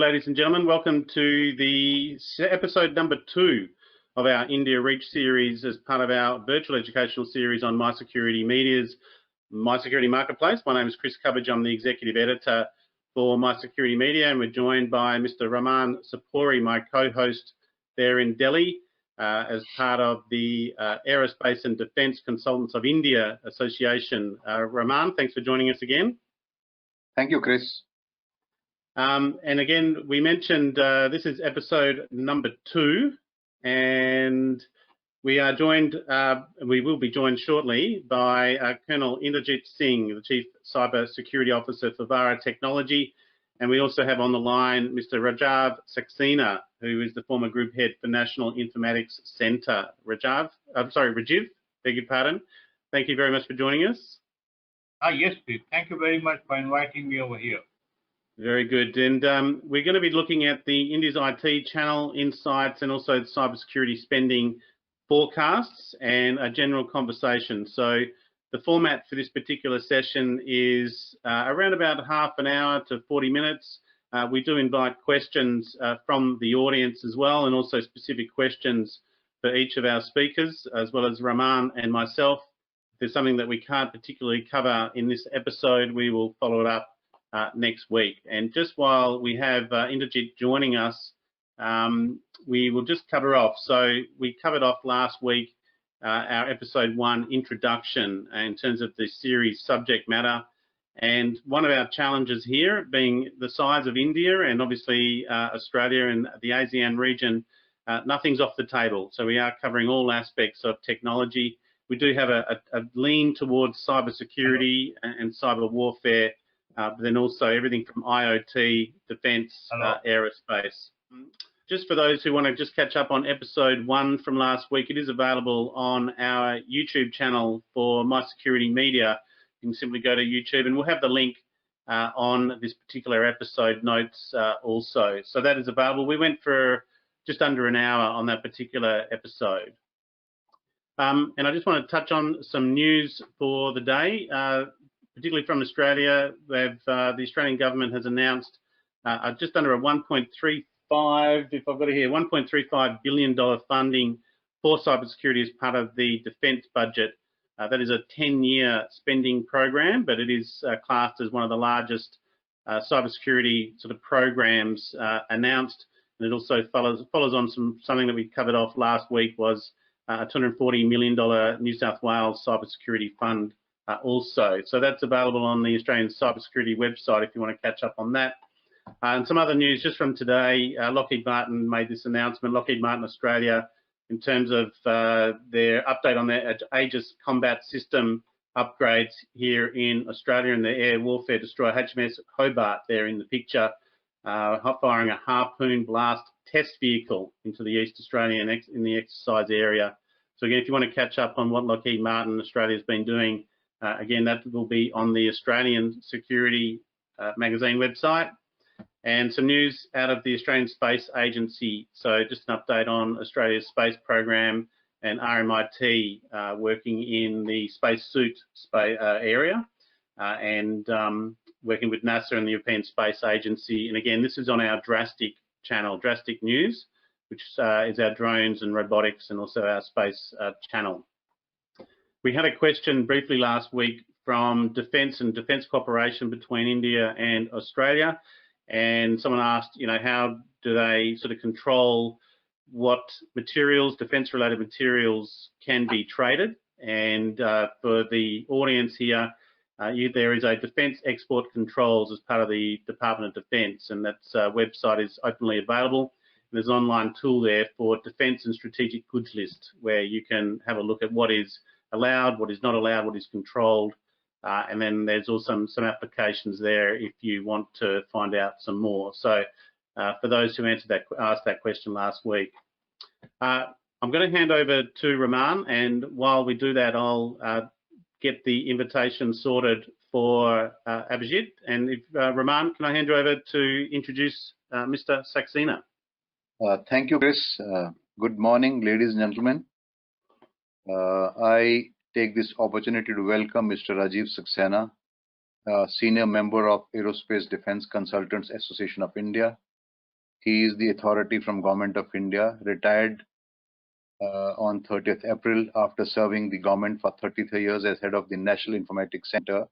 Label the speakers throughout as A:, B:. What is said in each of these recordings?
A: ladies and gentlemen. Welcome to the episode number 2 of our India Reach series as part of our virtual educational series on My Security Media's My Security Marketplace. My name is Chris Cubbage. I'm the Executive Editor for My Security Media, and we're joined by Mr. Raman Sapori, my co-host there in Delhi, as part of the Aerospace and Defence Consultants of India Association. Raman, thanks for joining us again.
B: Thank you, Chris.
A: And again, we mentioned this is episode number 2, and we are joined, we will be joined shortly by Colonel Inderjeet Singh, the Chief Cyber Security Officer for Vara Technology, and we also have on the line Mr. Rajiv Saxena, who is the former Group Head for National Informatics Centre. Rajiv, beg your pardon. Thank you very much for joining us.
C: Yes, Pete. Thank you very much for inviting me over here.
A: Very good. And we're going to be looking at the India's IT channel insights and also cybersecurity spending forecasts and a general conversation. So the format for this particular session is around about half an hour to 40 minutes. We do invite questions from the audience as well, and also specific questions for each of our speakers, as well as Raman and myself. If there's something that we can't particularly cover in this episode, we will follow it up next week. And just while we have Inderjeet joining us, we will just cover off. So we covered off last week our episode 1 introduction in terms of the series subject matter. And one of our challenges here being the size of India and obviously Australia and the ASEAN region, nothing's off the table. So we are covering all aspects of technology. We do have a lean towards cybersecurity and cyber warfare, but then also everything from IoT, defence, aerospace. Just for those who want to just catch up on episode 1 from last week, it is available on our YouTube channel for My Security Media. You can simply go to YouTube, and we'll have the link on this particular episode notes also. So that is available. We went for just under an hour on that particular episode. And I just want to touch on some news for the day. Particularly from Australia, the Australian government has announced just under a 1.35, if I've got it here, $1.35 billion funding for cybersecurity as part of the defence budget. That is a 10-year spending program, but it is classed as one of the largest cybersecurity sort of programs announced. And it also follows on something that we covered off last week, was a $240 million New South Wales cybersecurity fund. Also, so that's available on the Australian Cybersecurity website if you want to catch up on that. And some other news just from today, Lockheed Martin made this announcement, Lockheed Martin Australia, in terms of their update on their Aegis combat system upgrades here in Australia, and the air warfare destroyer HMS Hobart there in the picture, firing a Harpoon blast test vehicle into the East Australian in the exercise area. So again, if you want to catch up on what Lockheed Martin Australia has been doing, again, that will be on the Australian Security magazine website. And some news out of the Australian Space Agency. So just an update on Australia's space program and RMIT working in the spacesuit area and working with NASA and the European Space Agency. And again, this is on our Drastic channel, Drastic News, which is our drones and robotics and also our space channel. We had a question briefly last week from defence and defence cooperation between India and Australia, and someone asked, you know, how do they sort of control what materials, defence-related materials, can be traded? And for the audience here, there is a Defence Export Controls as part of the Department of Defence, and that website is openly available. There's an online tool there for Defence and Strategic Goods List, where you can have a look at what is allowed, what is not allowed, what is controlled, and then there's also some applications there if you want to find out some more. So for those who asked that question last week, I'm going to hand over to Raman, and while we do that, I'll get the invitation sorted for Abhijit. And if Raman, can I hand you over to introduce Mr. Saxena?
B: Thank you, Chris. Good morning, ladies and gentlemen. I take this opportunity to welcome Mr. Rajiv Saxena, Senior Member of Aerospace Defence Consultants Association of India, He is the authority from Government of India, retired on 30th April after serving the government for 33 years as head of the National Informatics Centre.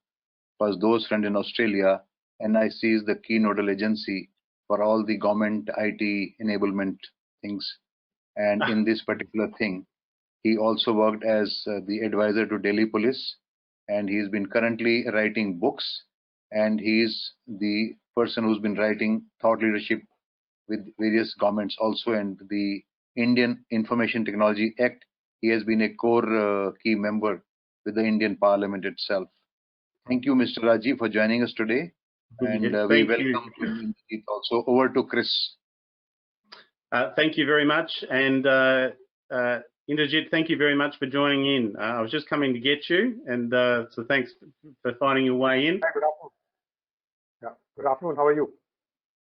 B: For those friends in Australia, NIC is the key nodal agency for all the government IT enablement things. And in this particular thing, he also worked as the advisor to Delhi Police, and he's been currently writing books, and he's the person who's been writing thought leadership with various governments also, and the Indian Information Technology Act. He has been a core key member with the Indian Parliament itself. Thank you, Mr. Rajiv, for joining us today. And
A: Yes,
B: we
A: thank you.
B: welcome him also. Over to Chris.
A: Thank you very much. And Inderjeet, thank you very much for joining in. I was just coming to get you, and so thanks for finding your way in.
D: Hi, good afternoon. Yeah, good afternoon. How are you?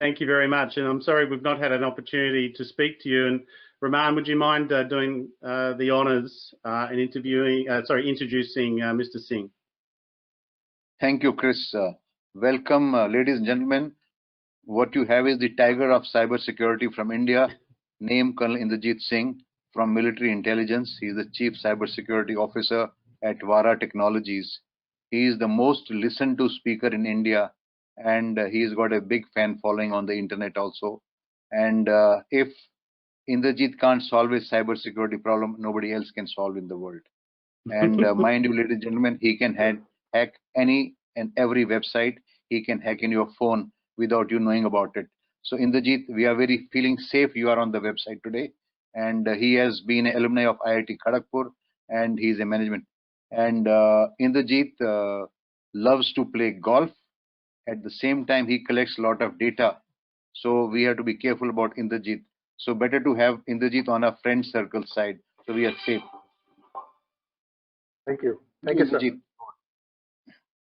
A: Thank you very much. And I'm sorry we've not had an opportunity to speak to you. And Rahman, would you mind doing the honours and introducing Mr. Singh?
B: Thank you, Chris. Welcome, ladies and gentlemen. What you have is the tiger of cybersecurity from India, named Colonel Inderjeet Singh from Military Intelligence. He is the Chief Cybersecurity Officer at Vara Technologies. He is the most listened to speaker in India, and he's got a big fan following on the internet also. And if Inderjeet can't solve a cybersecurity problem, nobody else can solve in the world. And mind you, ladies and gentlemen, he can hack any and every website. He can hack in your phone without you knowing about it. So Inderjeet, we are very feeling safe you are on the website today. And he has been an alumni of IIT Kharagpur, and he's a management. And Inderjeet loves to play golf. At the same time, he collects a lot of data. So we have to be careful about Inderjeet. So better to have Inderjeet on our friend circle side, so we are safe.
D: Thank you. Thank you, sir.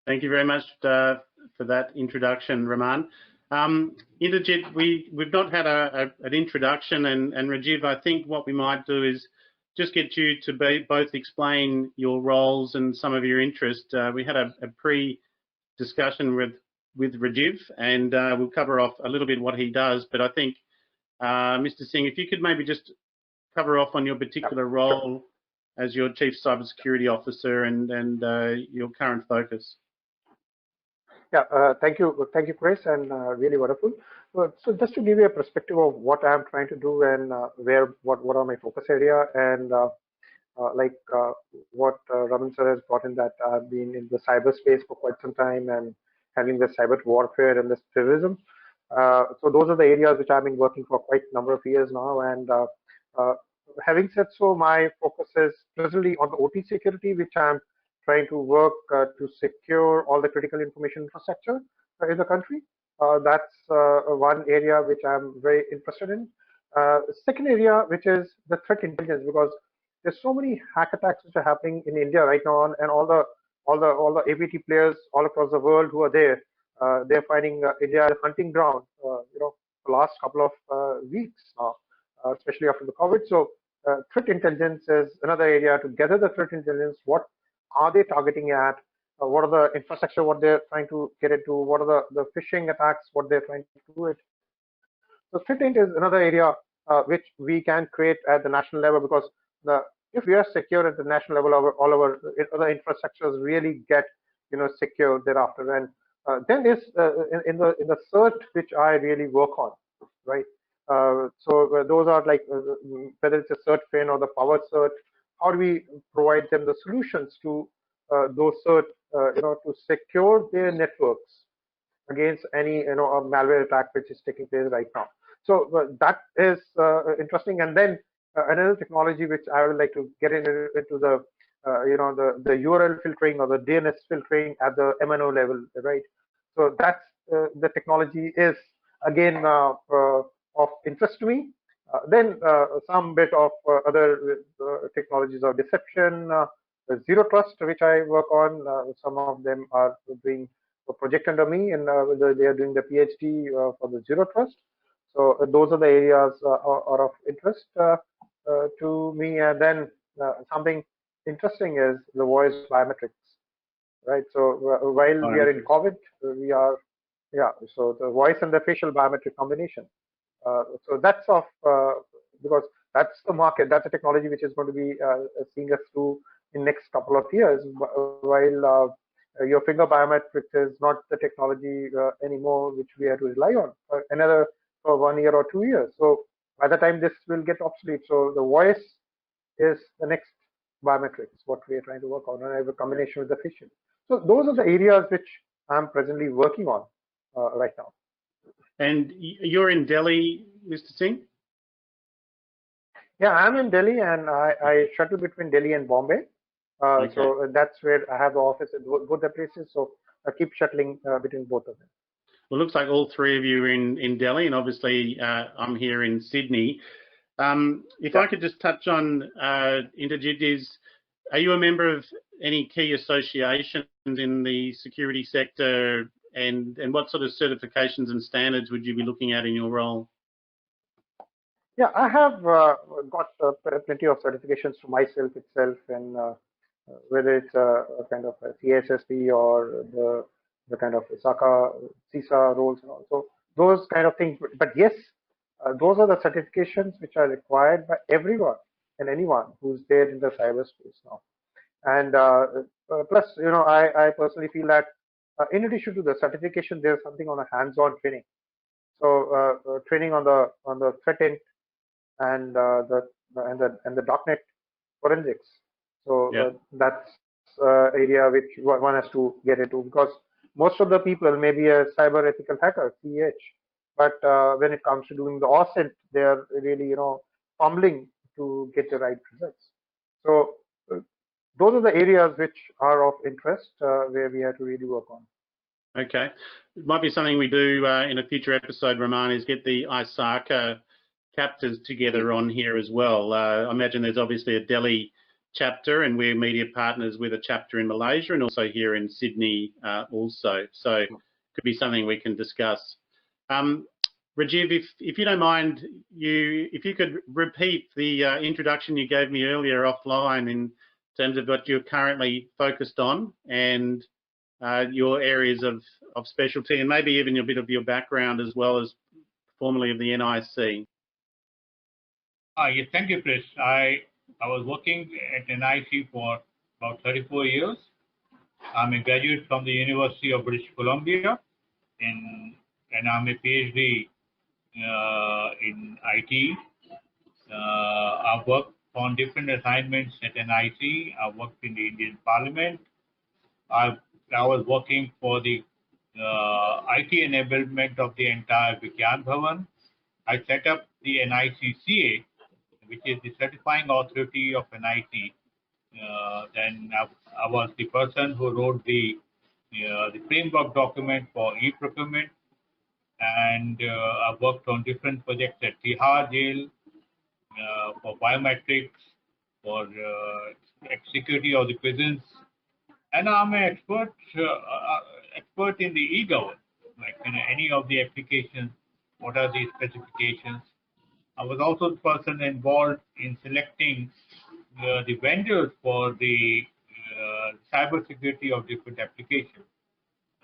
A: Thank you very much for that introduction, Rahman. Inderjeet, we've not had an introduction, and Rajiv, I think what we might do is just get you to both explain your roles and some of your interests. We had a pre-discussion with Rajiv, and we'll cover off a little bit what he does, but I think, Mr. Singh, if you could maybe just cover off on your particular role as your Chief Cybersecurity Officer and your current focus.
D: Yeah, thank you, Chris, and really wonderful. So just to give you a perspective of what I'm trying to do and what are my focus area, and what Raman sir has brought in, that I've been in the cyberspace for quite some time and handling the cyber warfare and this terrorism. So those are the areas which I've been working for quite a number of years now. And having said so, my focus is presently on the OT security, which I'm trying to work to secure all the critical information infrastructure in the country. That's one area which I'm very interested in. Second area, which is the threat intelligence, because there's so many hack attacks which are happening in India right now, and all the AVT players all across the world who are there, they're finding India a hunting ground. The last couple of weeks now, especially after the COVID. So threat intelligence is another area to gather the threat intelligence. What are they targeting at? What are the infrastructure, what they're trying to get into? What are the phishing attacks, what they're trying to do it? So threat intelligence is another area which we can create at the national level, because if we are secure at the national level, all our other infrastructures really get secure thereafter. And then is in the cert which I really work on, right? So those are like whether it's a cert fin or the power cert. How do we provide them the solutions to those cert, to secure their networks against any malware attack which is taking place right now? So that is interesting. And then another technology which I would like to get into the the URL filtering or the DNS filtering at the MNO level, right? So that's the technology is again of interest to me. Then some bit of other technologies of deception, the zero trust, which I work on. Some of them are doing a project under me, and they are doing the PhD for the zero trust. So those are the areas are of interest to me. And then something interesting is the voice biometrics, right? So while we are in COVID, we are, so the voice and the facial biometric combination. So that's of because that's the market, that's a technology which is going to be seeing us through in next couple of years, while your finger biometrics is not the technology anymore which we have to rely on for another for 1 year or 2 years. So by the time this will get obsolete, so the voice is the next biometrics, what we are trying to work on, and I have a combination with the facial. So those are the areas which I'm presently working on right now.
A: And you're in Delhi, Mr. Singh?
D: Yeah, I'm in Delhi, and I shuttle between Delhi and Bombay.
A: Okay.
D: So that's where I have the office at both the places. So I keep shuttling between both of them.
A: Well, it looks like all three of you are in Delhi, and obviously I'm here in Sydney. If I could just touch on Inderjeet, are you a member of any key associations in the security sector, and what sort of certifications and standards would you be looking at in your role?
D: Yeah, I have got plenty of certifications to myself itself, and whether it's a kind of a CSSP or the kind of CISA roles and all. So those kind of things. But yes, those are the certifications which are required by everyone and anyone who's there in the cyberspace now. And plus, I personally feel that in addition to the certification, there's something on a hands-on training. So training on the threat end and the .NET forensics. So that's area which one has to get into, because most of the people may be a cyber ethical hacker, CEH, but when it comes to doing the OSINT, they are really fumbling to get the right results. So those are the areas which are of interest where we have to really work on.
A: Okay, it might be something we do in a future episode, Raman, is get the ISACA chapters together on here as well. I imagine there's obviously a Delhi chapter, and we're media partners with a chapter in Malaysia and also here in Sydney also. So it could be something we can discuss. Rajiv, if you don't mind, if you could repeat the introduction you gave me earlier offline in terms of what you're currently focused on and your areas of specialty, and maybe even a bit of your background as well as formerly of the NIC.
C: Yes, thank you, Chris. I was working at NIC for about 34 years. I'm a graduate from the University of British Columbia, and I'm a PhD in IT. I've worked on different assignments at NIC. I've worked in the Indian Parliament. I was working for the IT enablement of the entire Vigyan Bhavan. I set up the NICCA, which is the certifying authority of NIC. Then I was the person who wrote the framework document for e-procurement, and I worked on different projects at Tihar Jail for biometrics, for security of the prisons, and I'm an expert in the e-government, like in any of the applications. What are the specifications? I was also the person involved in selecting the vendors for the cybersecurity of different applications.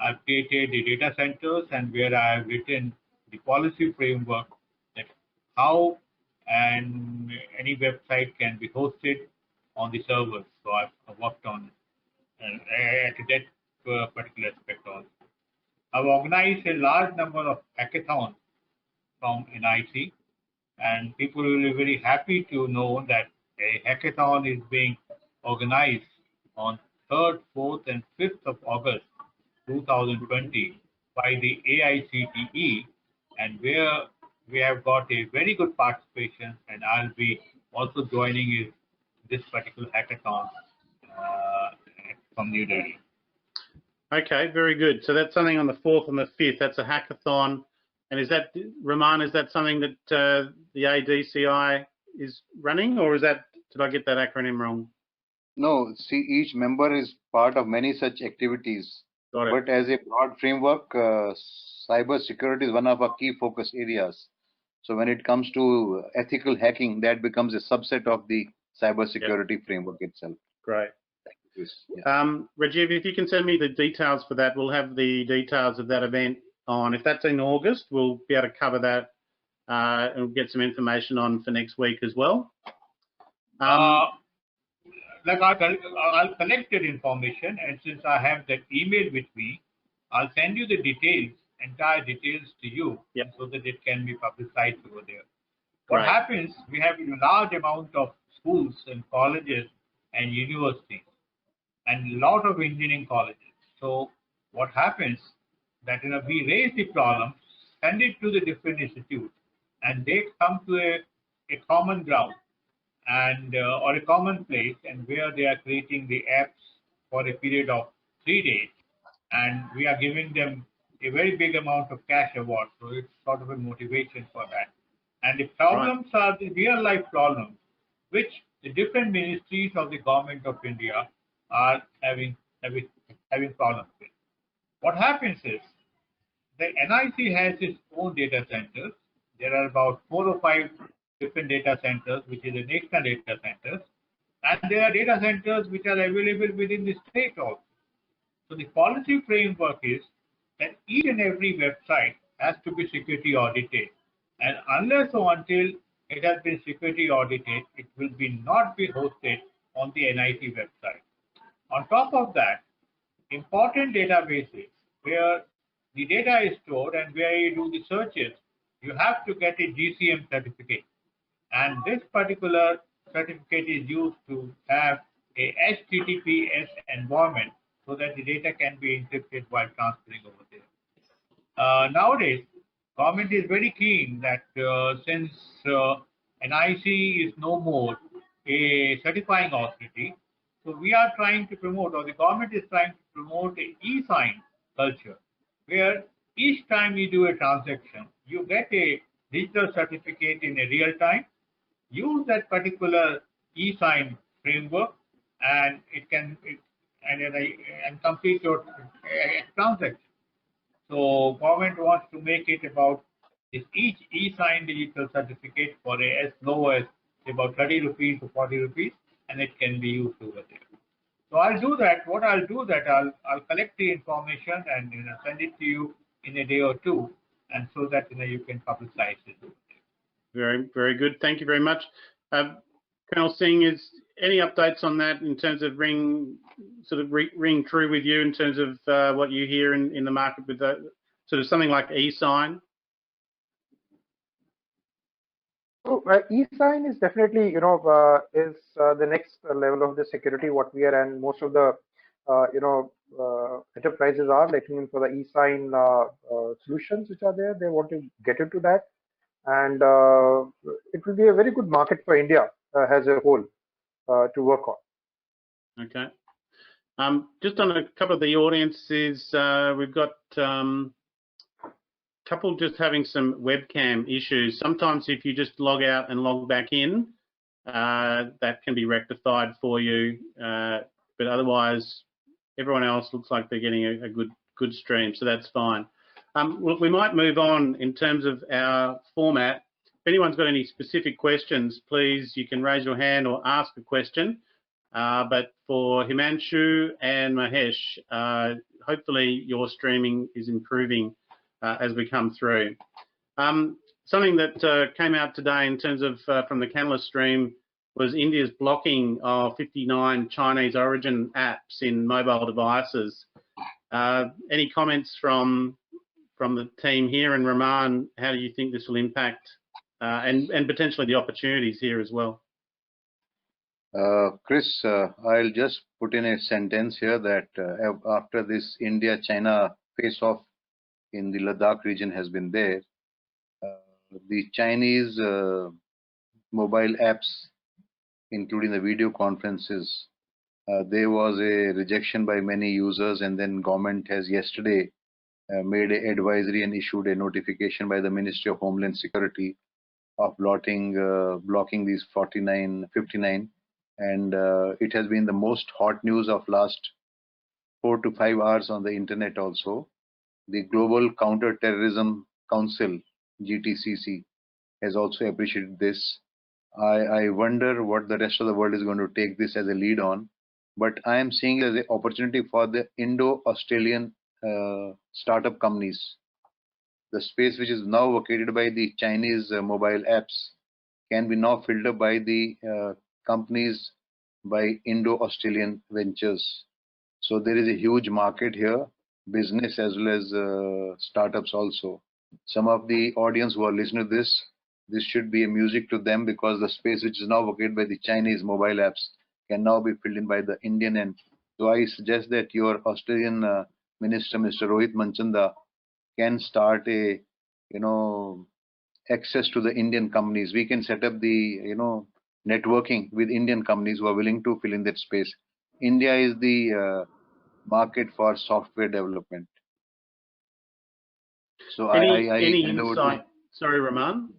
C: I've created the data centers, and where I have written the policy framework that how and any website can be hosted on the servers. So I've worked on at that particular aspect also. I've organized a large number of hackathons from NIC, and people will be very happy to know that a hackathon is being organized on 3rd, 4th, and 5th of August 2020 by the AICTE, and where we have got a very good participation, and I'll be also joining this particular hackathon from New Delhi.
A: Okay, very good. So that's something on the 4th and the 5th. That's a hackathon. And is that, Raman, is that something that the ADCI is running, or is that, did I get that acronym wrong?
B: No, see, each member is part of many such activities.
A: Got it.
B: But as a broad framework, cyber security is one of our key focus areas. So when it comes to ethical hacking, that becomes a subset of the cyber security framework itself.
A: Great.
B: Thank you. Yeah.
A: Rajiv, if you can send me the details for that, we'll have the details of that event on. If that's in August, we'll be able to cover that and we'll get some information on for next week as well.
C: Like I'll collect that information, and since I have that email with me, I'll send you the details, entire details to you,
A: Yep.
C: so that it can be publicized over there. What
A: Great.
C: happens, we have a large amount of schools and colleges and universities and a lot of engineering colleges. So what happens that we raise the problem, send it to the different institutes, and they come to a common ground and or a common place, and where they are creating the apps for a period of 3 days, and we are giving them a very big amount of cash award. So it's sort of a motivation for that. And the problems are the real life problems, which the different ministries of the government of India are having problems with. What happens is the NIC has its own data centers. There are about 4 or 5 different data centers, which is the national data centers, and there are data centers which are available within the state also. So the policy framework is that each and every website has to be security audited, and unless or until it has been security audited, it will not be hosted on the NIC website. On top of that, important databases where the data is stored and where you do the searches, you have to get a GCM certificate. And this particular certificate is used to have a HTTPS environment so that the data can be encrypted while transferring over there. Nowadays, government is very keen that since NIC is no more a certifying authority, so we are trying to promote, or the government is trying to promote, a e-sign culture, where each time you do a transaction, you get a digital certificate in a real time. Use that particular e-sign framework, and and complete your transaction. So government wants to make it about each e-sign digital certificate for as low as about 30 rupees to 40 rupees, and it can be used over there. So I'll do that. What I'll do that I'll collect the information and send it to you in a day or two, and so that you can publicize it.
A: Very, very good. Thank you very much. Colonel Singh, is any updates on that in terms of ring true with you in terms of what you hear in the market with that sort of something like e-sign?
D: So e-sign is definitely, is the next level of the security what we are, and most of the, enterprises are looking in for the e-sign solutions which are there. They want to get into that, and it will be a very good market for India as a whole to work on.
A: Okay. Just on a couple of the audiences, we've got couple just having some webcam issues. Sometimes if you just log out and log back in, that can be rectified for you. But otherwise, everyone else looks like they're getting a good stream, so that's fine. Look, we might move on in terms of our format. If anyone's got any specific questions, please, you can raise your hand or ask a question. But for Himanshu and Mahesh, hopefully your streaming is improving as we come through. Something that came out today in terms of from the Canalys stream was India's blocking of 59 Chinese origin apps in mobile devices. Any comments from the team here? And Rahman, how do you think this will impact and potentially the opportunities here as well?
B: Chris, I'll just put in a sentence here that after this India-China face-off in the Ladakh region has been there, the Chinese mobile apps, including the video conferences, there was a rejection by many users, and then government has yesterday made an advisory and issued a notification by the Ministry of Homeland Security of blocking these 59, and it has been the most hot news of last 4 to 5 hours on the internet also. The Global Counter-Terrorism Council, GTCC, has also appreciated this. I wonder what the rest of the world is going to take this as a lead on, but I am seeing it as an opportunity for the Indo-Australian startup companies the space which is now vacated by the Chinese mobile apps can be now filled up by the companies by Indo-Australian ventures. So there is a huge market here, business as well as startups also. Some of the audience who are listening to this should be a music to them, because the space which is now vacated by the Chinese mobile apps can now be filled in by the Indian end. So I suggest that your Australian Minister, Mr. Rohit Manchanda, can start a, access to the Indian companies. We can set up the, networking with Indian companies who are willing to fill in that space. India is the market for software development. So
A: any insight? Sorry, Raman.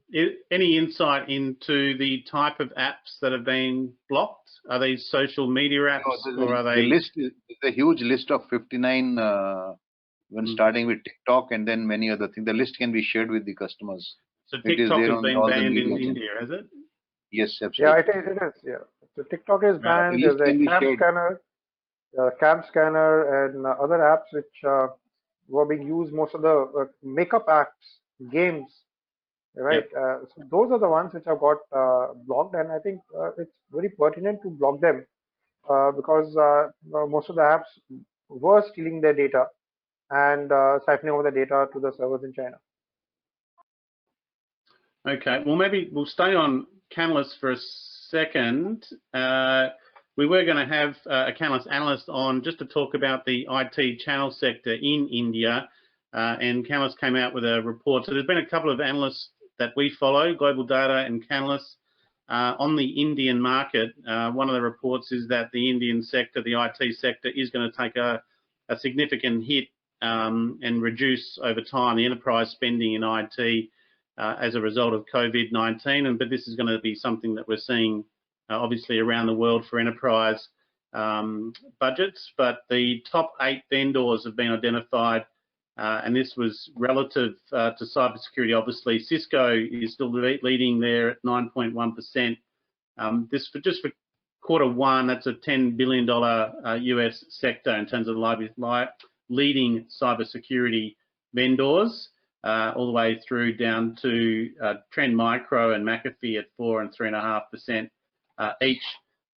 A: Any insight into the type of apps that have been blocked? Are these social media apps, or are they?
B: The list is a huge list of 59. When starting with TikTok and then many other things. The list can be shared with the customers.
A: So TikTok has been banned in India, has it?
B: Yes, absolutely.
D: Yeah, it is. Yeah, so TikTok is banned. There's a cam scanner, and other apps which were being used. Most of the makeup apps, games, right?
A: Yep.
D: So those are the ones which have got blocked, and I think it's very pertinent to block them because most of the apps were stealing their data and siphoning over the data to the servers in China.
A: Okay, well, maybe we'll stay on Canalys for a second. We were going to have a Canalys analyst on just to talk about the IT channel sector in India, and Canalys came out with a report. So there's been a couple of analysts that we follow, Global Data and Canalys, on the Indian market. One of the reports is that the Indian sector, the IT sector, is going to take a significant hit and reduce over time the enterprise spending in IT as a result of COVID-19. But this is going to be something that we're seeing obviously around the world for enterprise budgets. But the top 8 vendors have been identified, and this was relative to cybersecurity. Obviously, Cisco is still leading there at 9.1%. This just for Q1, that's a $10 billion US sector in terms of leading cybersecurity vendors, all the way through down to Trend Micro and McAfee at 4% and 3.5% each.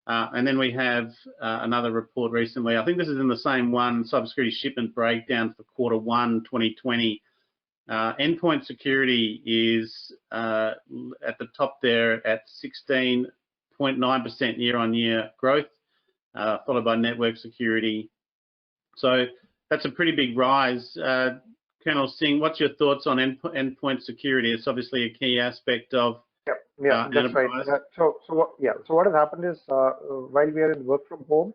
A: And then we have another report recently. I think this is in the same one, cybersecurity shipment breakdown for Q1 2020. Endpoint security is at the top there at 16.9% year-on-year growth, followed by network security. So that's a pretty big rise. Colonel Singh, what's your thoughts on endpoint security? It's obviously a key aspect of
D: that's right. So what has happened is while we are in work from home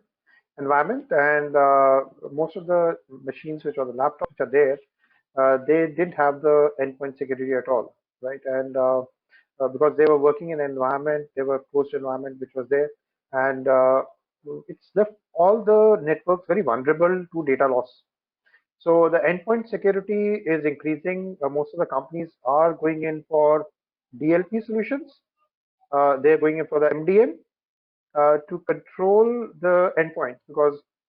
D: environment, and most of the machines which are the laptops which are there, they didn't have the endpoint security at all, right? And because they were working in an environment, they were closed environment which was there, and it's left all the networks very vulnerable to data loss. So the endpoint security is increasing. Most of the companies are going in for DLP solutions. They're going in for the MDM to control the endpoint,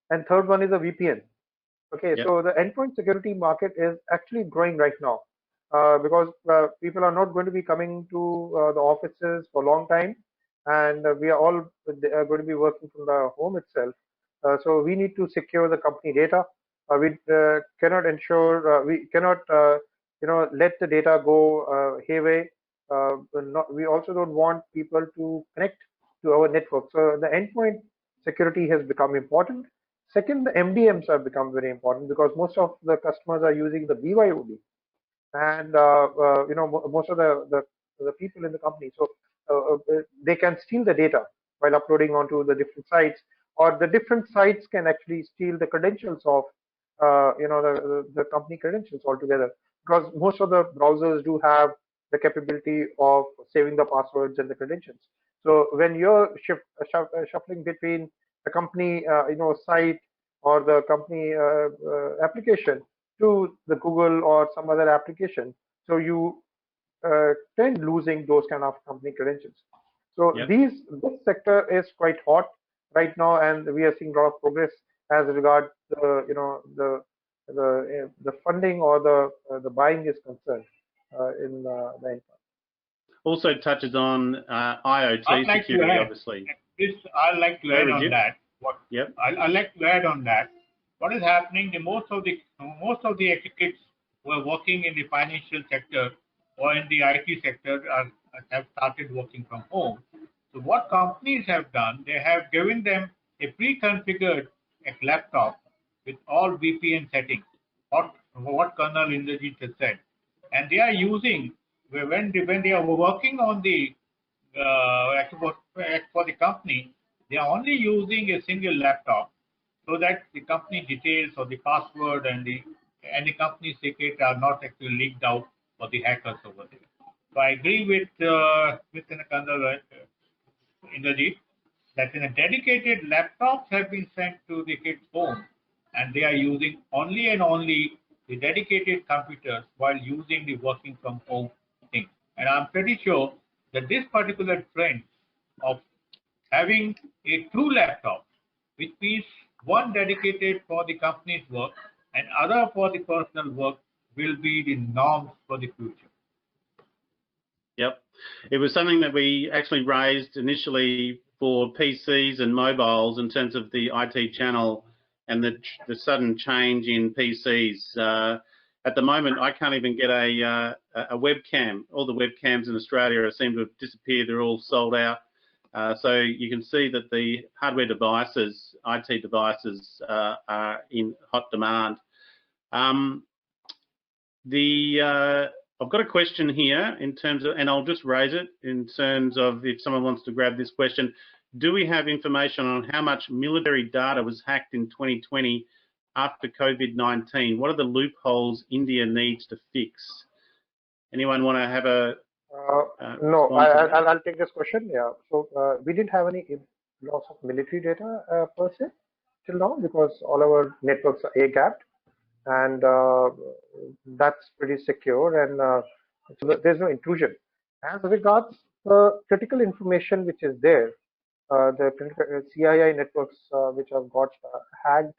D: and third one is a VPN. Okay, so the endpoint security market is actually growing right now because people are not going to be coming to the offices for a long time, and we are all going to be working from the home itself. So we need to secure the company data. We cannot ensure, we cannot, let the data go hayway. We also don't want people to connect to our network. So the endpoint security has become important. Second, the MDMs have become very important because most of the customers are using the BYOD, and most of the people in the company, so they can steal the data while uploading onto the different sites, or the different sites can actually steal the credentials of the company credentials altogether, because most of the browsers do have the capability of saving the passwords and the credentials. So when you're shuffling between the company site or the company application to the Google or some other application, so you tend losing those kind of company credentials. So this sector is quite hot right now, and we are seeing a lot of progress as regards the the funding or the buying is concerned in the end.
A: Also touches on IoT
C: I'd like to
A: security,
C: add,
A: obviously.
C: this, I'd like to add on that.
A: Yep.
C: I'd like to add on that. What is happening? Most of the executives who are working in the financial sector or in the IT sector have started working from home. So what companies have done, they have given them a pre-configured laptop with all VPN settings. What Colonel Inderjeet has said, and they are using when they are working on the for the company, they are only using a single laptop so that the company details or the password and the company secret are not actually leaked out for the hackers over there. So I agree with Colonel Inderjeet that in a dedicated laptops have been sent to the kids' home, and they are using only and only the dedicated computers while using the working from home thing. And I'm pretty sure that this particular trend of having a two laptops, which means one dedicated for the company's work and other for the personal work, will be the norms for the future.
A: Yep. It was something that we actually raised initially for PCs and mobiles in terms of the IT channel and the sudden change in PCs. At the moment, I can't even get a webcam. All the webcams in Australia seem to have disappeared. They're all sold out. So you can see that the hardware devices, IT devices, are in hot demand. I've got a question here in terms of, and I'll just raise it in terms of if someone wants to grab this question. Do we have information on how much military data was hacked in 2020 after COVID-19? What are the loopholes India needs to fix? Anyone want to have a
D: no, I'll take this question. Yeah. So we didn't have any loss of military data per se till now because all our networks are air-gapped, and that's pretty secure, and so there's no intrusion. As regards the critical information which is there, the CII networks which have got hacked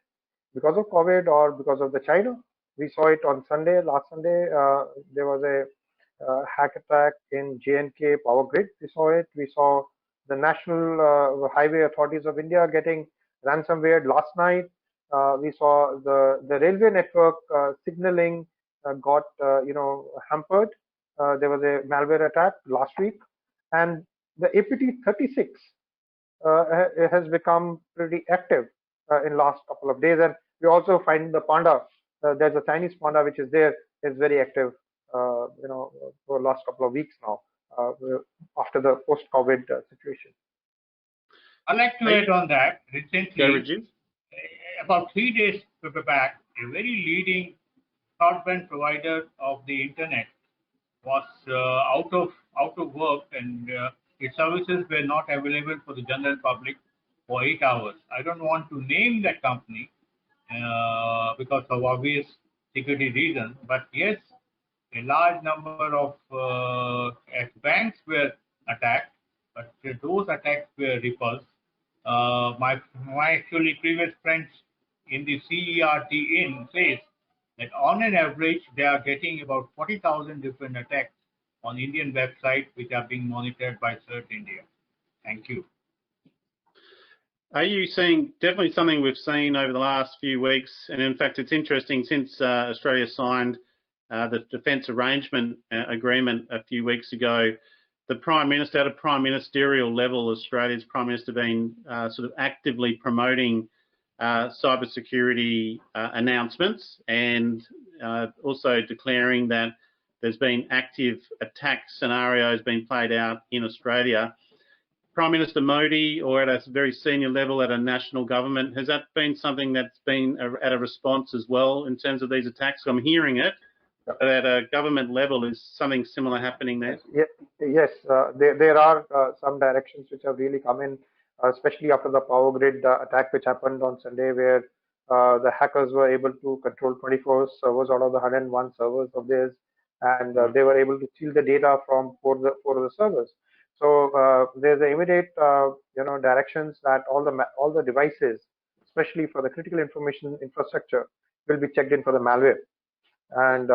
D: because of COVID or because of the China. We saw it on Sunday, last Sunday. There was a hack attack in J&K power grid. We saw it. We saw the National Highway Authorities of India getting ransomware last night. We saw the railway network signaling got hampered. There was a malware attack last week, and the APT36 has become pretty active in last couple of days. And we also find the panda. There's a Chinese panda which is there. Is very active. For the last couple of weeks now, after the post-COVID situation.
C: I'd like to add on that. Recently, about 3 days back, a very leading broadband provider of the internet was out of work, and its services were not available for the general public for 8 hours. I don't want to name that company because of obvious security reasons, but yes, a large number of banks were attacked, but those attacks were repulsed. My actually previous friends in the CERT in says that on an average they are getting about 40,000 different attacks on Indian websites which are being monitored by CERT India. Thank you.
A: Are you seeing, definitely something we've seen over the last few weeks, and in fact it's interesting since Australia signed the Defence Arrangement Agreement a few weeks ago, the Prime Minister, at a prime ministerial level, Australia's Prime Minister been sort of actively promoting cybersecurity announcements, and also declaring that there's been active attack scenarios being played out in Australia. Prime Minister Modi, or at a very senior level at a national government, has that been something that's been at a response as well in terms of these attacks? I'm hearing it. At a government level, is something similar happening there?
D: Yes, there are some directions which have really come in, especially after the power grid attack which happened on Sunday, where the hackers were able to control 24 servers out of the 101 servers of theirs, and they were able to steal the data from four of the servers. So there's an immediate directions that all the devices, especially for the critical information infrastructure, will be checked in for the malware and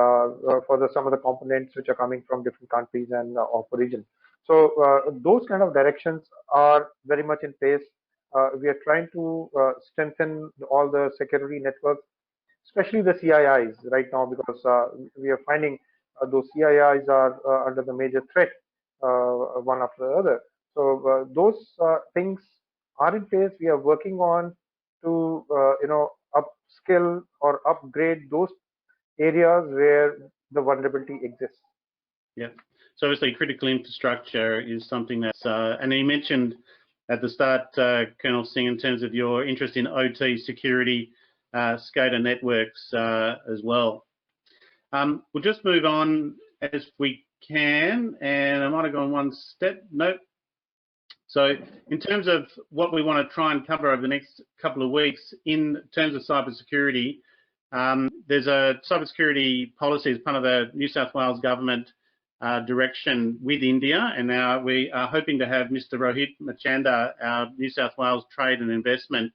D: for some of the components which are coming from different countries and of origin. So those kind of directions are very much in place. We are trying to strengthen all the security networks, especially the CIIs right now, because we are finding those CIIs are under the major threat, one after the other. So those things are in place. We are working on to upskill or upgrade those areas where the vulnerability exists.
A: Yeah. So obviously critical infrastructure is something that's, and you mentioned at the start, Colonel Singh, in terms of your interest in OT security, SCADA networks as well. We'll just move on as we can, and I might have gone one step. Nope. So in terms of what we want to try and cover over the next couple of weeks in terms of cybersecurity, there's a cybersecurity policy as part of the New South Wales government direction with India, and now we are hoping to have Mr. Rohit Machanda, our New South Wales Trade and Investment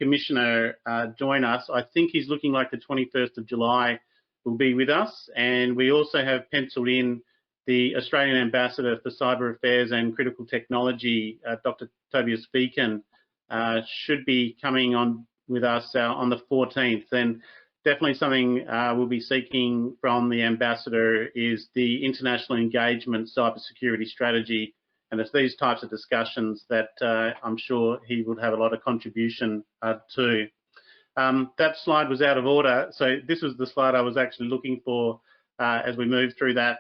A: Commissioner, join us. I think he's looking like the 21st of July will be with us, and we also have penciled in the Australian Ambassador for Cyber Affairs and Critical Technology, Dr. Tobias Beacon, should be coming on with us on the 14th. And definitely something we'll be seeking from the Ambassador is the international engagement cybersecurity strategy. And it's these types of discussions that I'm sure he would have a lot of contribution to. That slide was out of order. So this was the slide I was actually looking for as we move through that.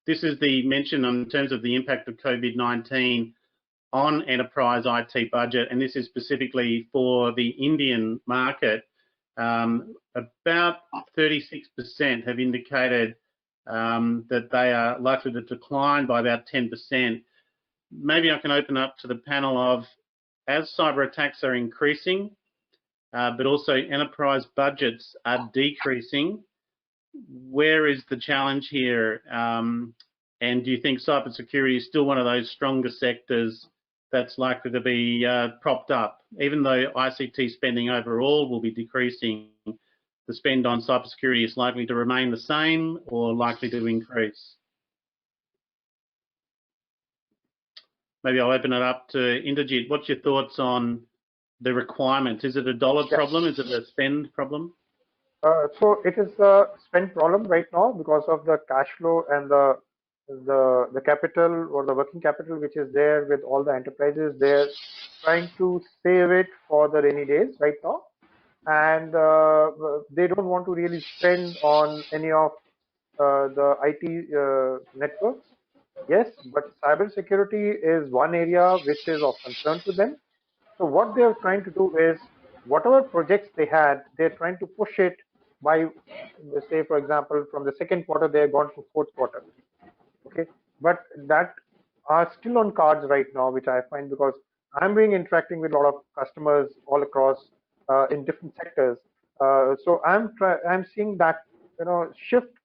A: This is the mention in terms of the impact of COVID-19 on enterprise IT budget, and this is specifically for the Indian market. About 36% have indicated that they are likely to decline by about 10%. Maybe I can open up to the panel of, as cyber attacks are increasing, but also enterprise budgets are decreasing, where is the challenge here? And do you think cybersecurity is still one of those stronger sectors that's likely to be propped up? Even though ICT spending overall will be decreasing, the spend on cybersecurity is likely to remain the same or likely to increase? Maybe I'll open it up to Inderjeet. What's your thoughts on the requirement? Is it a dollar problem? Is it a spend problem?
D: So it is a spend problem right now because of the cash flow and the capital or the working capital which is there with all the enterprises. They're trying to save it for the rainy days right now, and they don't want to really spend on any of the IT networks. Yes, but cybersecurity is one area which is of concern to them. So what they're trying to do is whatever projects they had, they're trying to push it by, say, for example, from the second quarter, they're gone to fourth quarter. Okay, but that are still on cards right now, which I find because I'm being interacting with a lot of customers all across in different sectors. So I'm seeing that shift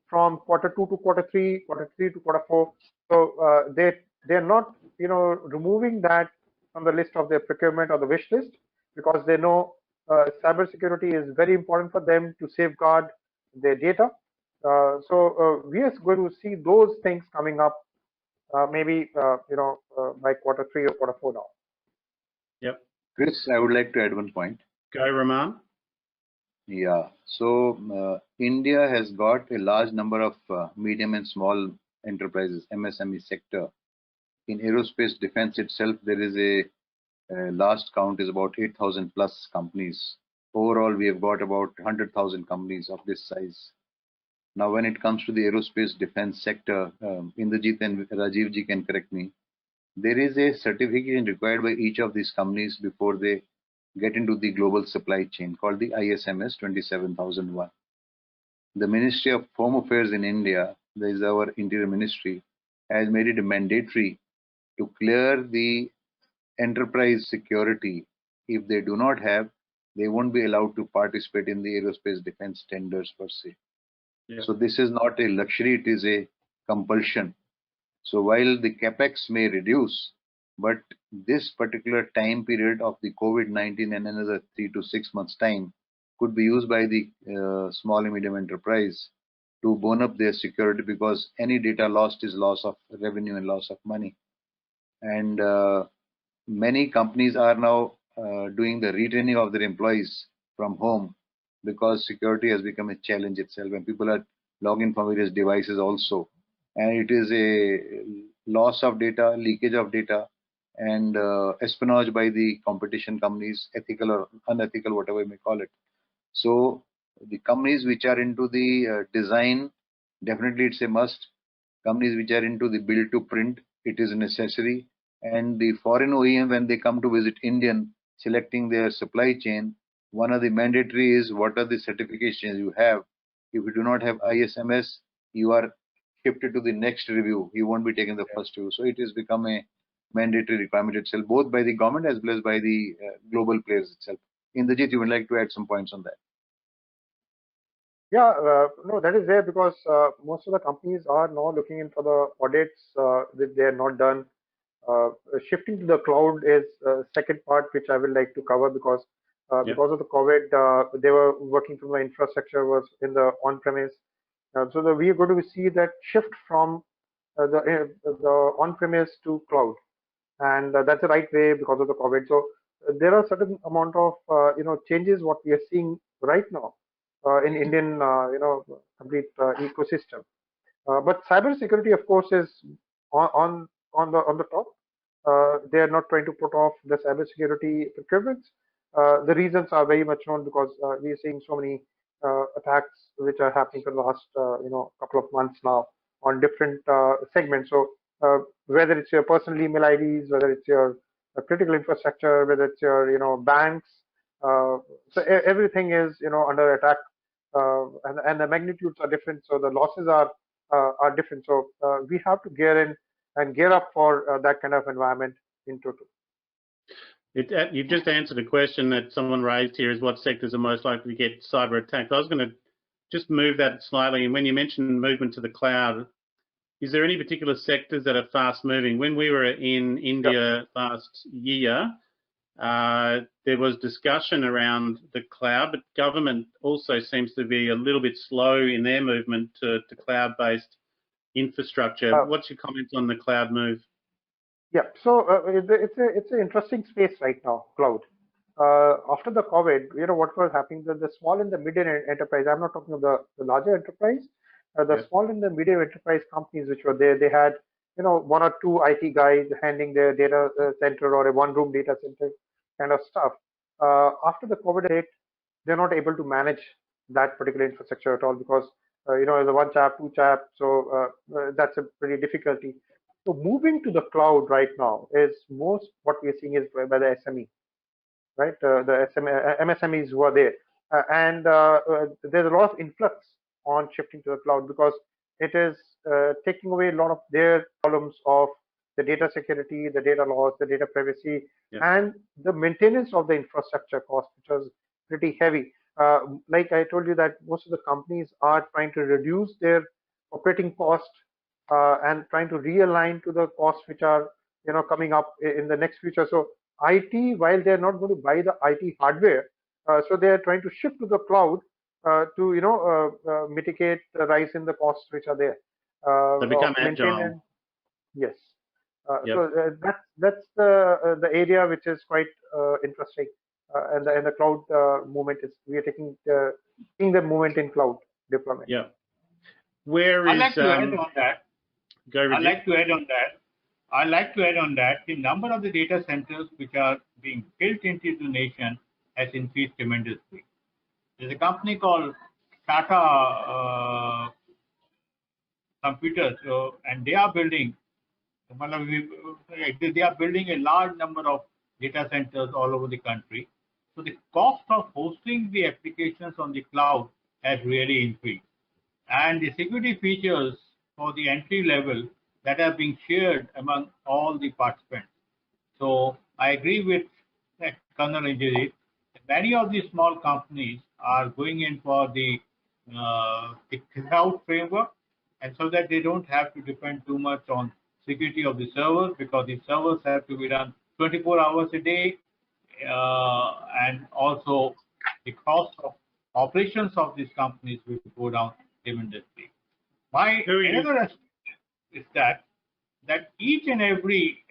D: from quarter 2 to quarter 3, quarter 3 to quarter 4. So they're not removing that from the list of their procurement or the wish list because they know cybersecurity is very important for them to safeguard their data. So we are going to see those things coming up maybe by quarter 3 or quarter 4 now.
A: Yep.
B: Chris, I would like to add one point.
A: Go, Raman.
B: Yeah. So India has got a large number of medium and small enterprises, MSME sector. In aerospace defense itself, there is a last count is about 8,000 plus companies. Overall, we have got about 100,000 companies of this size. Now, when it comes to the aerospace defense sector, Inderjeet and Rajiv ji can correct me. There is a certification required by each of these companies before they get into the global supply chain called the ISMS 27001. The Ministry of Home Affairs in India, that is our Interior Ministry, has made it mandatory to clear the enterprise security. If they do not have, they won't be allowed to participate in the aerospace defense tenders per se. Yeah. So this is not a luxury, it is a compulsion. So while the capex may reduce, But this particular time period of the COVID-19 and another 3 to 6 months time could be used by the small and medium enterprise to bone up their security, because any data lost is loss of revenue and loss of money. And many companies are now doing the retraining of their employees from home, because security has become a challenge itself, and people are logging from various devices also. And it is a loss of data, leakage of data, and espionage by the competition companies, ethical or unethical, whatever you may call it. So the companies which are into the design, definitely it's a must. Companies which are into the build to print, it is necessary. And the foreign OEM, when they come to visit Indian, selecting their supply chain, one of the mandatory is what are the certifications you have. If you do not have ISMS, you are shifted to the next review. You won't be taking the first review. So it has become a mandatory requirement itself, both by the government as well as by the global players itself. Inderjeet, you would like to add some points on that?
D: Yeah, no, that is there because most of the companies are now looking in for the audits that they are not done. Shifting to the cloud is second part, which I would like to cover because because of the COVID, they were working from the infrastructure was in the on-premise. So we are going to see that shift from the on-premise to cloud, and that's the right way because of the COVID. So there are certain amount of changes what we are seeing right now in Indian complete ecosystem. But cybersecurity, of course, is on the top. They are not trying to put off the cybersecurity procurements. The reasons are very much known because we are seeing so many attacks which are happening for the last couple of months now on different segments. So whether it's your personal email IDs, whether it's your critical infrastructure, whether it's your banks, so everything is under attack, and the magnitudes are different. So the losses are different. So we have to gear in and gear up for that kind of environment in total.
A: You've just answered a question that someone raised here, is what sectors are most likely to get cyber attacked. I was going to just move that slightly. And when you mentioned movement to the cloud, is there any particular sectors that are fast moving? When we were in India last year, there was discussion around the cloud, but government also seems to be a little bit slow in their movement to cloud-based infrastructure. What's your comments on the cloud move?
D: Yeah, so it's an interesting space right now, cloud. After the COVID, what was happening, the small and the medium enterprise, I'm not talking about the larger enterprise, the small and the medium enterprise companies which were there, they had, one or two IT guys handling their data center or a one-room data center kind of stuff. After the COVID hit, they're not able to manage that particular infrastructure at all because, the one chap, two chap, so that's a pretty difficulty. So moving to the cloud right now is most what we are seeing is by the SME, right? The MSMEs who are there, and there's a lot of influx on shifting to the cloud because it is taking away a lot of their problems of the data security, the data loss, the data privacy, and the maintenance of the infrastructure cost, which was pretty heavy. Like I told you that most of the companies are trying to reduce their operating cost and trying to realign to the costs which are coming up in the next future. So IT, while they're not going to buy the IT hardware, so they're trying to shift to the cloud to mitigate the rise in the costs which are there.
A: They become agile.
D: Yes. So that's the area which is quite interesting, and the cloud movement is we are seeing the movement in cloud deployment.
A: Yeah. Where is
C: I'd like to add on that.
A: I'd
C: like to add on that the number of the data centers which are being built into the nation has increased tremendously. There's a company called Tata Computers, and they are building a large number of data centers all over the country. So the cost of hosting the applications on the cloud has really increased. And the security features for the entry level that are being shared among all the participants. So I agree with Colonel Inderjeet. Many of these small companies are going in for the cloud framework, and so that they don't have to depend too much on security of the servers, because the servers have to be done 24 hours a day, and also the cost of operations of these companies will go down tremendously. My
A: Who are you?
C: another aspect is that each and every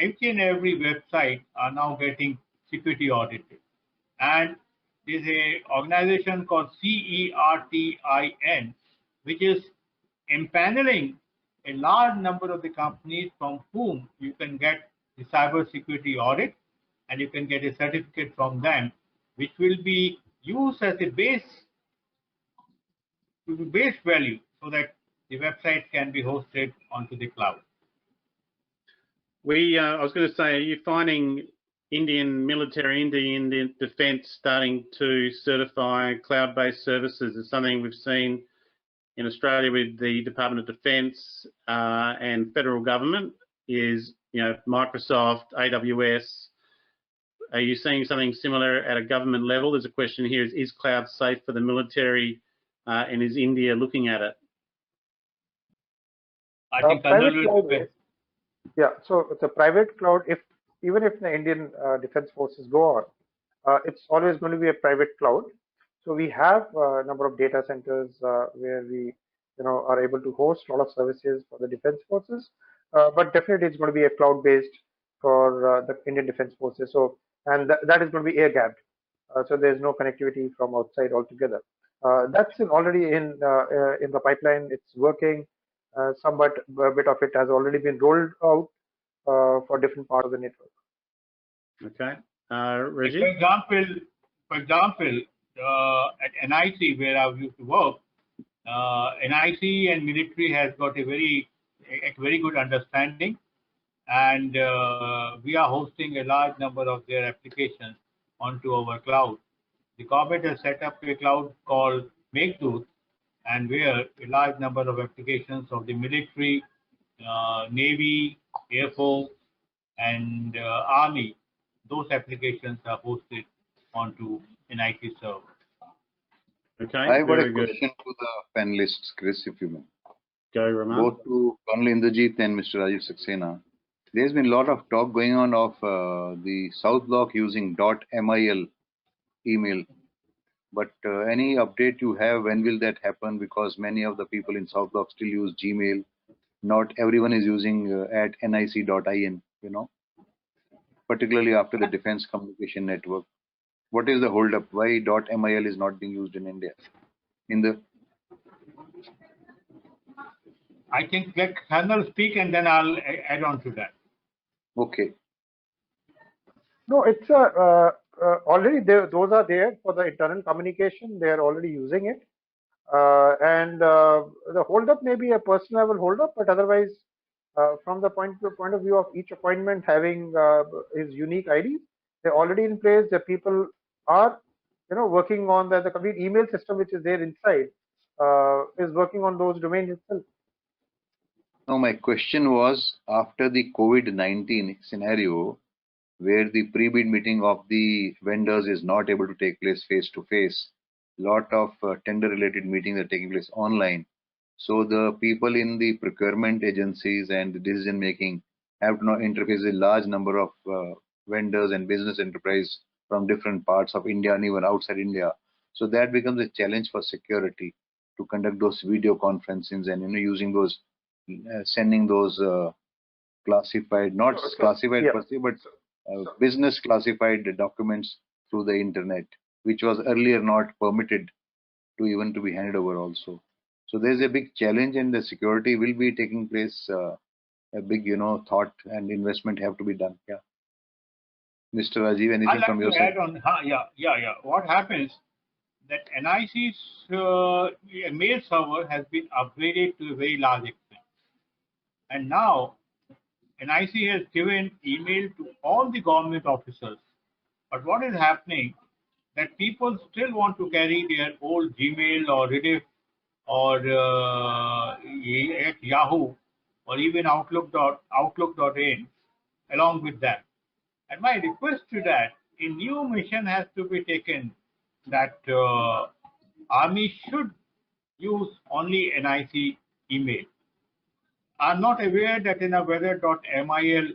C: website are now getting security audited, and there's a organization called CERTIN, which is empaneling a large number of the companies from whom you can get the cyber security audit, and you can get a certificate from them, which will be used as a base value so that the website can be hosted onto the cloud.
A: I was going to say, are you finding Indian military, Indian defence starting to certify cloud-based services? Is something we've seen in Australia with the Department of Defence and federal government, is Microsoft, AWS. Are you seeing something similar at a government level? There's a question here: is cloud safe for the military, and is India looking at it?
C: I think
D: private cloud, yeah. So the private cloud, even if the Indian Defence Forces go on, it's always going to be a private cloud. So we have a number of data centers where we, are able to host a lot of services for the defense forces. But definitely, it's going to be a cloud-based for the Indian Defence Forces. So, and that is going to be air-gapped. So there's no connectivity from outside altogether. That's already in the pipeline. It's working. Somewhat a bit of it has already been rolled out for different parts of the network.
A: Okay, Rajiv?
C: For example, at NIC, where I used to work, NIC and military has got a very good understanding, and we are hosting a large number of their applications onto our cloud. The government has set up a cloud called Meghdut, and where a large number of applications of the military, Navy, Air Force, and Army, those applications are hosted onto NIC server.
A: Okay,
B: I've got a
A: very good.
B: question to the panelists, Chris, if you may.
A: Go, Raman.
B: Both to Colonel Inderjeet and Mr. Rajiv Saxena. There's been a lot of talk going on of the South Block using .mil email. But any update you have, when will that happen? Because many of the people in South Block still use Gmail. Not everyone is using at nic.in, particularly after the Defense Communication Network. What is the holdup? Why .mil is not being used in India?
C: I think let Colonel speak, and then I'll add on to that.
B: Okay.
D: No, it's already there. Those are there for the internal communication. They are already using it, and the holdup may be a personal level holdup, but otherwise, from the point of view of each appointment having his unique ID, they're already in place. The people are, working on the complete email system which is there inside, is working on those domains itself.
B: Now, my question was, after the COVID-19 scenario, where the pre-bid meeting of the vendors is not able to take place face-to-face, lot of tender-related meetings are taking place online. So the people in the procurement agencies and the decision-making have to now interface with a large number of vendors and business enterprise from different parts of India and even outside India. So that becomes a challenge for security to conduct those video conferences and using those, sending those classified, not classified per se, but business classified documents through the internet, which was earlier not permitted to even to be handed over also. So there's a big challenge, and the security will be taking place. A big, thought and investment have to be done. Yeah. Mr. Rajiv, anything from your side?
C: Yeah. What happens that NIC's mail server has been upgraded to a very large extent, and now NIC has given email to all the government officers. But what is happening that people still want to carry their old Gmail or Rediff or at Yahoo or even Outlook.in along with that. And my request to that, a new mission has to be taken that Army should use only NIC email. I'm not aware that whether .mil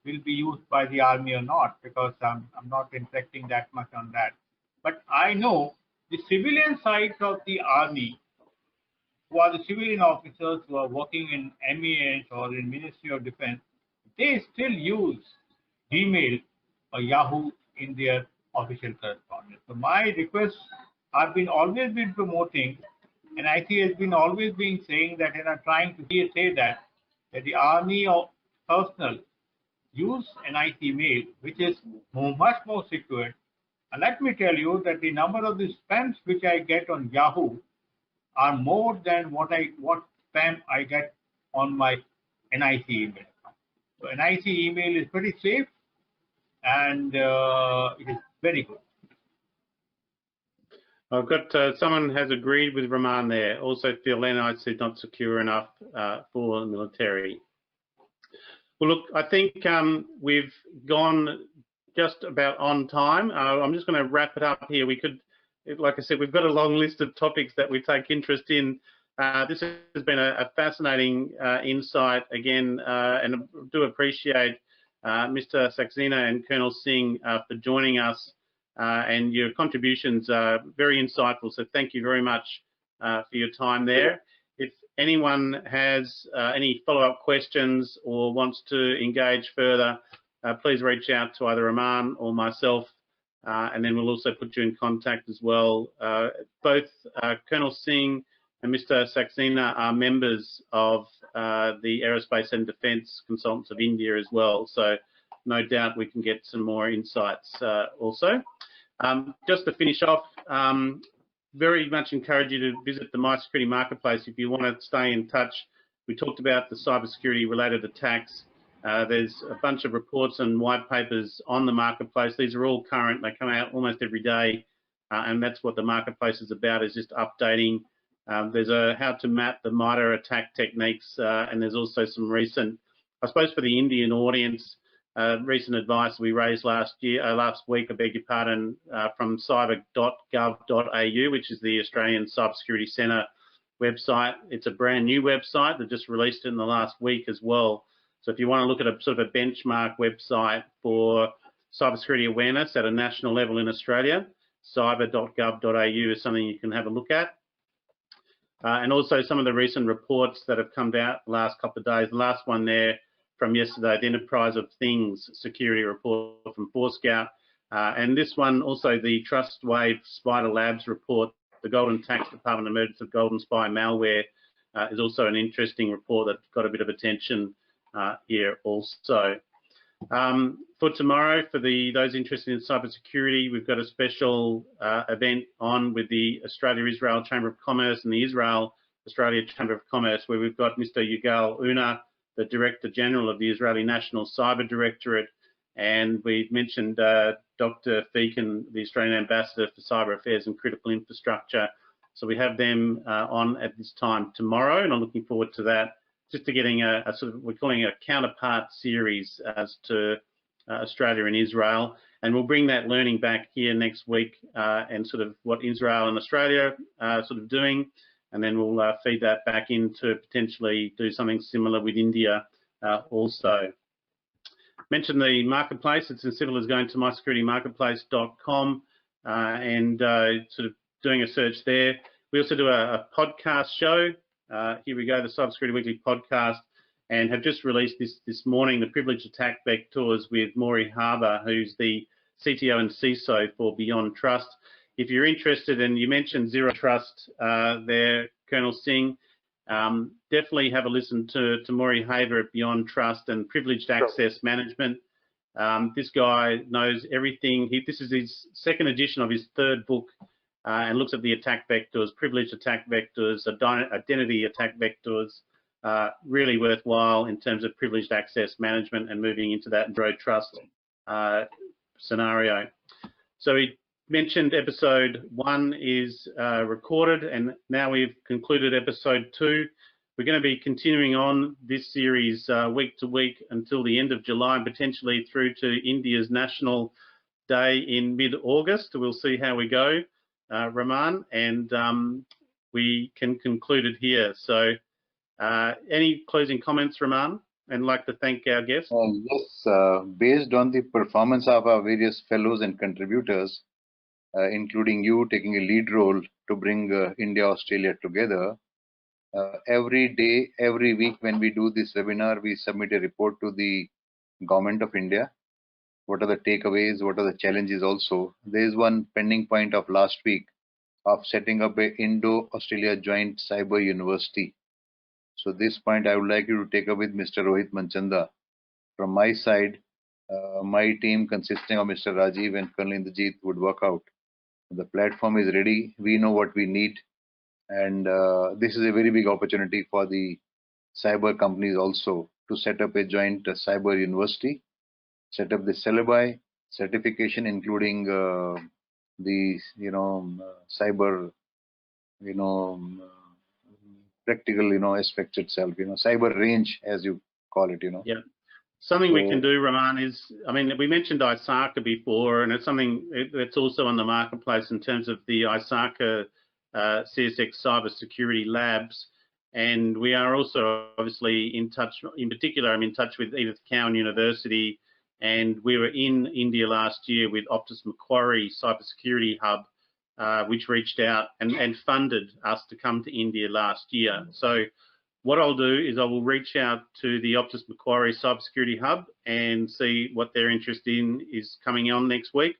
C: will be used by the army or not, because I'm not interacting that much on that. But I know the civilian side of the army, who are the civilian officers who are working in MES or in Ministry of Defense, they still use Gmail or Yahoo in their official correspondence. So my request, I've been always been promoting, and IC has been always been saying that, and I'm trying to say that the army of personnel use an IC mail, which is much more secure. And let me tell you that the number of the spams which I get on Yahoo are more than what spam I get on my NIC email. So NIC email is pretty safe, and it is very good.
A: I've got someone has agreed with Raman there. Also feel NIC is not secure enough for the military. Well, look, I think we've gone just about on time. I'm just going to wrap it up here. We could, like I said, we've got a long list of topics that we take interest in. This has been a fascinating insight again, and I do appreciate Mr. Saxena and Colonel Singh for joining us, and your contributions are very insightful. So thank you very much for your time there. If anyone has any follow-up questions or wants to engage further, please reach out to either Raman or myself, and then we'll also put you in contact as well. Both Colonel Singh and Mr. Saxena are members of the Aerospace and Defence Consultants of India as well, so no doubt we can get some more insights also. Just to finish off, very much encourage you to visit the MySecurity Marketplace if you want to stay in touch. We talked about the cybersecurity related attacks. There's a bunch of reports and white papers on the marketplace. These are all current. They come out almost every day, and that's what the marketplace is about, is just updating. There's a how to map the MITRE attack techniques, and there's also some recent, I suppose for the Indian audience, recent advice we raised last week, I beg your pardon, from cyber.gov.au, which is the Australian Cybersecurity Centre website. It's a brand new website. They've just released it in the last week as well. So if you want to look at a sort of a benchmark website for cybersecurity awareness at a national level in Australia, cyber.gov.au is something you can have a look at. And also some of the recent reports that have come out the last couple of days. The last one there from yesterday, the Enterprise of Things Security Report from Forescout. And this one also, the Trustwave Spider Labs report, the Golden Tax Department Emergence of Golden Spy Malware, is also an interesting report that got a bit of attention here also. For tomorrow, for those interested in cybersecurity, we've got a special event on with the Australia-Israel Chamber of Commerce and the Israel-Australia Chamber of Commerce, where we've got Mr. Yugal Una, the Director General of the Israeli National Cyber Directorate, and we've mentioned Dr. Feakin, the Australian Ambassador for Cyber Affairs and Critical Infrastructure. So we have them on at this time tomorrow, and I'm looking forward to that. Just to getting a sort of, we're calling it a counterpart series as to Australia and Israel, and we'll bring that learning back here next week and sort of what Israel and Australia are sort of doing, and then we'll feed that back in to potentially do something similar with India also. Mention the marketplace. It's as simple as going to mysecuritymarketplace.com and sort of doing a search there. We also do a podcast show. Here we go, the Cybersecurity Weekly podcast, and have just released this morning the Privileged Attack Vectors with Maury Harbour, who's the CTO and CISO for Beyond Trust. If you're interested, and you mentioned Zero Trust there, Colonel Singh, definitely have a listen to Maury Harbour at Beyond Trust and Privileged Access Management. This guy knows everything. This is his second edition of his third book, and looks at the attack vectors, privileged attack vectors, identity attack vectors, really worthwhile in terms of privileged access management and moving into that Zero Trust scenario. So he mentioned episode 1 is recorded, and now we've concluded episode 2. We're going to be continuing on this series week to week until the end of July, and potentially through to India's National Day in mid-August. We'll see how we go. Raman, and we can conclude it here. So Any closing comments, Raman? And like to thank our guests.
B: Yes, based on the performance of our various fellows and contributors, including you taking a lead role to bring India, Australia together, every day, every week when we do this webinar, we submit a report to the Government of India. What are the takeaways? What are the challenges also? There is one pending point of last week of setting up a Indo-Australia joint cyber university. So this point I would like you to take up with Mr. Rohit Manchanda. From my side, my team consisting of Mr. Rajiv and Colonel Inderjeet would work out. The platform is ready. We know what we need. And this is a very big opportunity for the cyber companies also to set up a joint cyber university, set up the syllabi, certification, including the cyber practical aspects itself, cyber range as you call it.
A: Yeah. Something we can do, Raman, is, I mean, we mentioned ISACA before, and it's something that's also on the marketplace in terms of the ISACA CSX Cybersecurity Labs. And we are also obviously in touch, in particular, I'm in touch with Edith Cowan University, and we were in India last year with Optus Macquarie Cybersecurity Hub, which reached out and funded us to come to India last year. So what I'll do is I will reach out to the Optus Macquarie Cybersecurity Hub and see what their interest in is coming on next week,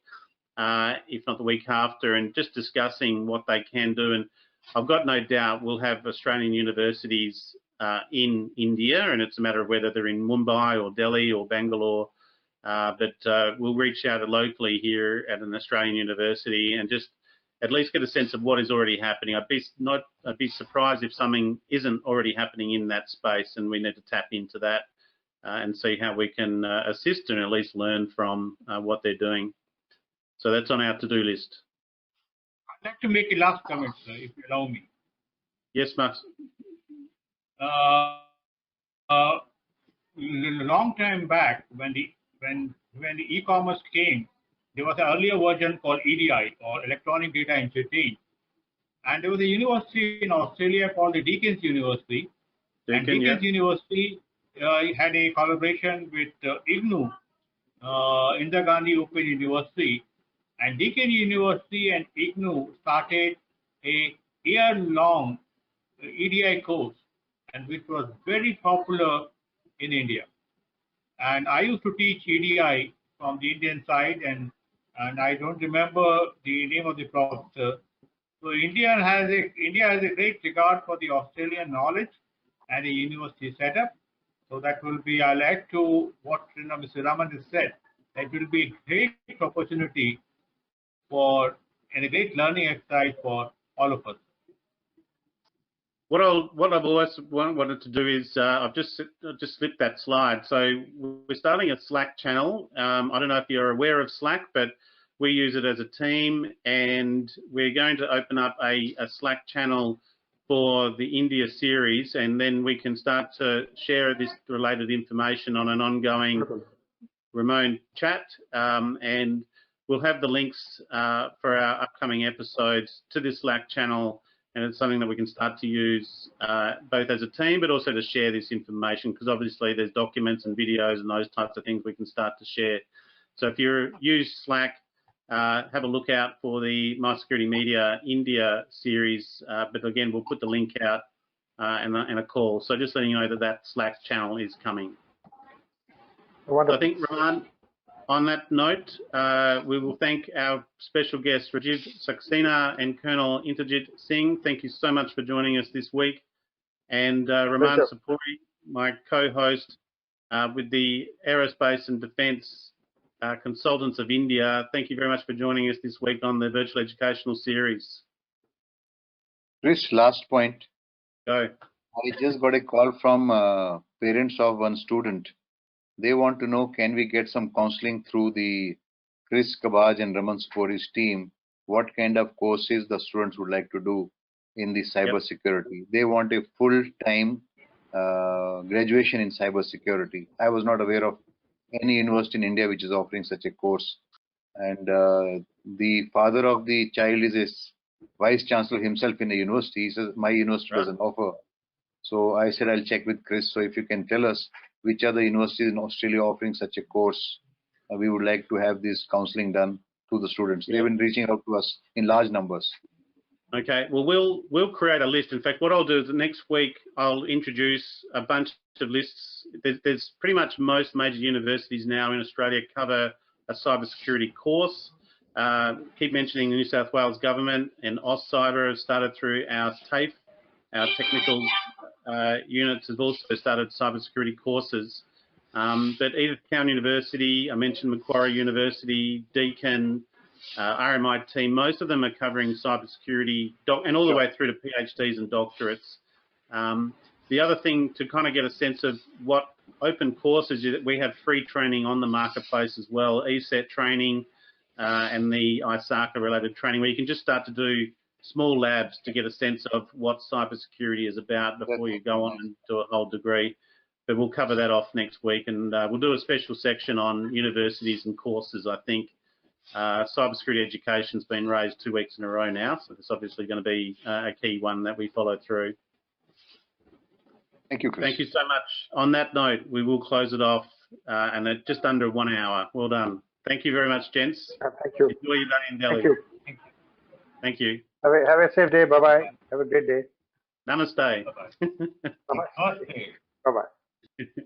A: if not the week after, and just discussing what they can do. And I've got no doubt we'll have Australian universities in India, and it's a matter of whether they're in Mumbai or Delhi or Bangalore, but we'll reach out locally here at an Australian university and just at least get a sense of what is already happening. I'd be surprised if something isn't already happening in that space, and we need to tap into that and see how we can assist and at least learn from what they're doing. So that's on our to-do list.
C: I'd like to make a last comment, sir, if you allow me.
A: Yes, Max.
C: A long time back, when the e-commerce came, there was an earlier version called EDI, or Electronic Data Interchange. And there was a university in Australia called the Deakin's University. And Deakin's University had a collaboration with IGNOU, Indira Gandhi Open University. And Deakin University and IGNOU started a year-long EDI course, and which was very popular in India. And I used to teach EDI from the Indian side, and I don't remember the name of the professor. So India has a great regard for the Australian knowledge and a university setup. So that will be, I'll add to what Mr. Raman has said, that will be a great opportunity and a great learning exercise for all of us.
A: What I've always wanted to do is I've just slipped that slide. So we're starting a Slack channel. I don't know if you're aware of Slack, but we use it as a team, and we're going to open up a Slack channel for the India series, and then we can start to share this related information on an ongoing remote chat, and we'll have the links for our upcoming episodes to this Slack channel, and it's something that we can start to use both as a team, but also to share this information, because obviously there's documents and videos and those types of things we can start to share. So if you use Slack, have a look out for the My Security Media India series, but again, we'll put the link out and a call. So just letting you know that Slack channel is coming. So I think, Raman, on that note, we will thank our special guests, Rajiv Saxena and Colonel Inderjeet Singh. Thank you so much for joining us this week. And Raman Sapuri, my co-host with the Aerospace and Defence Consultants of India. Thank you very much for joining us this week on the Virtual Educational Series.
B: Chris, last point.
A: Go.
B: I just got a call from parents of one student. They want to know, can we get some counseling through the Chris Kabaj and Raman Sapuri's team? What kind of courses the students would like to do in the cybersecurity? They want a full-time graduation in cybersecurity. I was not aware of any university in India which is offering such a course. And the father of the child is a vice chancellor himself in a university. He says, my university doesn't offer So I said I'll check with Chris. So if you can tell us which are the universities in Australia offering such a course, we would like to have this counseling done to the students. They've been reaching out to us in large numbers.
A: Okay, well, we'll create a list. In fact, what I'll do is next week I'll introduce a bunch of lists. There's pretty much most major universities now in Australia cover a cybersecurity course. Keep mentioning the New South Wales government and AusCyber have started through our TAFE. Our technical units have also started cybersecurity courses. But Edith Cowan University, I mentioned Macquarie University, Deakin, RMIT, most of them are covering cybersecurity and all the way through to PhDs and doctorates. The other thing to kind of get a sense of what open courses is that we have free training on the marketplace as well, ESET training and the ISACA related training, where you can just start to do small labs to get a sense of what cybersecurity is about before you go on and do a whole degree. But we'll cover that off next week, and we'll do a special section on universities and courses, I think. Cybersecurity education's been raised 2 weeks in a row now, so it's obviously going to be a key one that we follow through.
B: Thank you, Chris.
A: Thank you so much. On that note, we will close it off, and at just under 1 hour. Well done. Thank you very much, gents.
D: Thank you.
A: Enjoy your day in Delhi.
D: Thank you.
A: Thank you.
D: Have a safe day. Bye-bye. Have a great day.
A: Namaste.
C: Bye-bye.
D: Bye-bye.
C: Okay.
D: Bye-bye.